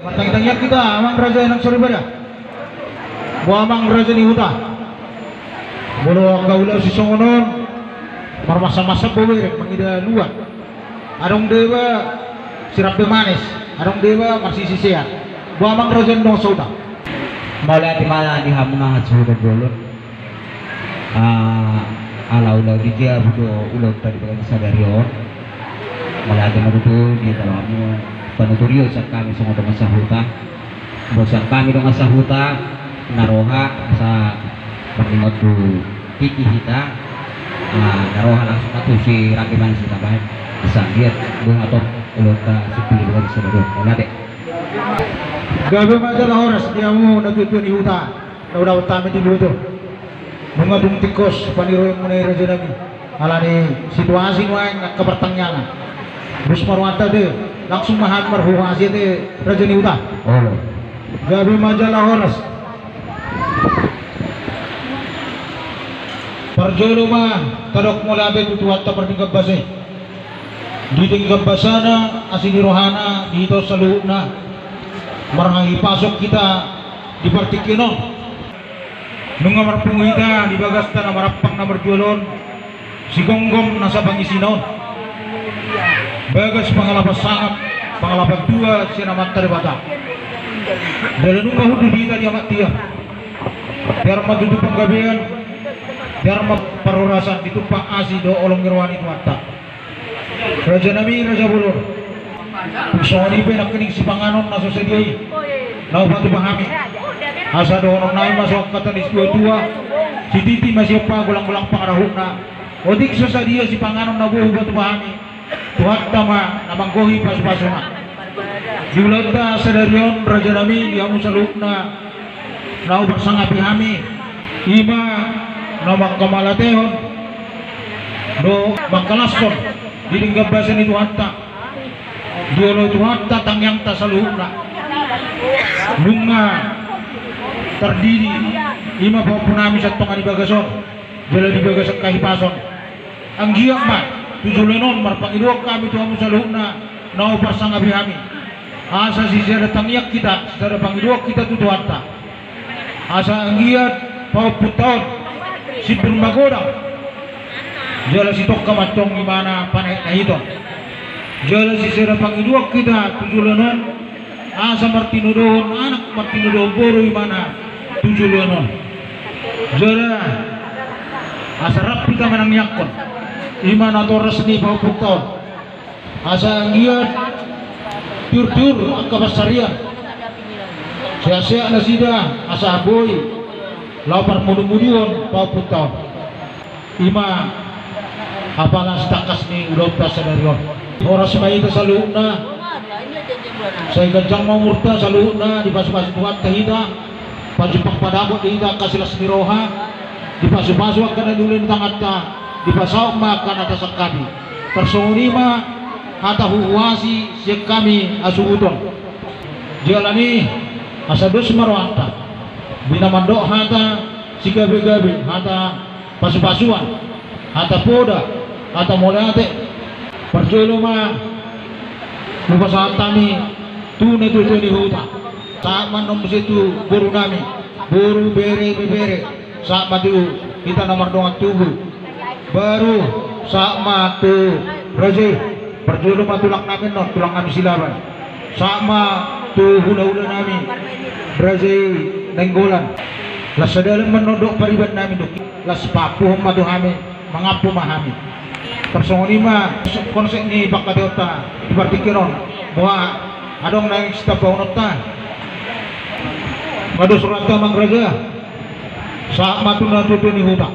Matang-tangnya kita amang raja yang soribada. Buah amang raja ni huta. Bolo kaulah si songonon. Marmasa-masa boleh mengida luar. Adong dewa sirap manis. Adong dewa masih sisian. Buah amang raja nong sauda. Mala di mana di hamna sudah bolon. Ala di dia butuh ulau tadi berada sadarion. Mala di mana di dalamnya penuturio saat kami semua dengan sahuta. Bosan kami dengan sahuta naroha sa berlimot tu kiki kita. Naroha langsung atau si rakiman si tambahan bisa lihat buang atau ulau tak sepuluh berada sadarion. Mala dek. Gabi majalah oras dia mau natutuan di hutan. Udah utama di dulu tuh. Mengadung tikus paniro yang mulai raja nabi. Alani situasi nuang kepertanyaangan. Bus marwata deh langsung mahat marhuasi deh raja ni hutan. Oh. Gabi majalah oras. Perjolo mah tadok mulabe tutuat ta pertingkap base. Di tingkap basana asini rohana dito sa luhna. Marhangi pasok kita di partikinon nunga marpungita di bagas na marapang na marjulon si gonggom nasa pangisinon bagas pangalapas sangat pangalapas dua siya naman taribata dahil nunga hudu dita di amat tiya biar madudu panggabian biar maparurasan ditumpang asi do olong nirwani tuwata raja nami raja bulur Sony pe nak kening si panganon na sosediay. Nau batu pahami. Asa doon naay masuk kata di dua. Si Titi masih pa gulang-gulang pangarahuna. Odik sosadia si panganon na buhu batu pahami. Tuhat tama namanggohi pas-pasuna. Diulata sadarion raja nami diamu salukna. Nau bersanga pihami. Ima namang kamalatehon. Do mangkalaskon. Dilinggap basan itu hatta. Dolo tuhan tatang yang tak saluhna bunga terdiri lima punami sa tonga di bagason jala di bagason kahipason ang giyak ma tujulenon marpangidok kami tuhan saluhna nao pasang abihami asa si siya datangyak kita secara pangidok kita tutuhan ta asa ang giyak pauputon si bermagodang jala si tokka matong imana panay na ito jala si sera pangiduak kita tujulanon asa martinudohon anak martinudohon boro imana tujulanon jala asa rapi ka manang yakon imana to resni paupuktaon asa anggiat tiur-tiur ang kabasarian siya-siya na sida asa aboy lapar mudu-muduon paupuktaon ima apalas takas ni udot pa sa darion oras maita sa luhna sa ikadyang mamurta sa luhna di pasu-pasu tuhat kahita pajupak padabot kahita kasilas niroha di pasu-pasuak ka na dulin tangat ka di pasawak ka na tasakabi personima hata huwasi siya kami asuuton jalani asados marwanta binamando hata si gabi-gabi hata pasu-pasuan hata poda hata molate perjolo mah lupa saat kami tunai tuh di hutan saat manom situ buru kami buru bere saat madu kita nomor doang tubuh baru saat matu raja perjolo mah tulang kami non tulang kami silaban saat mah tuh hula-hula kami raja nenggolan las sadalang menodok paribat kami dok las papuh madu kami mengapu mahami persongoni mah konsep ni bakadota di partikiron bahwa adong naik staf paunota madu surata mang raja saat matuna tutu ni huta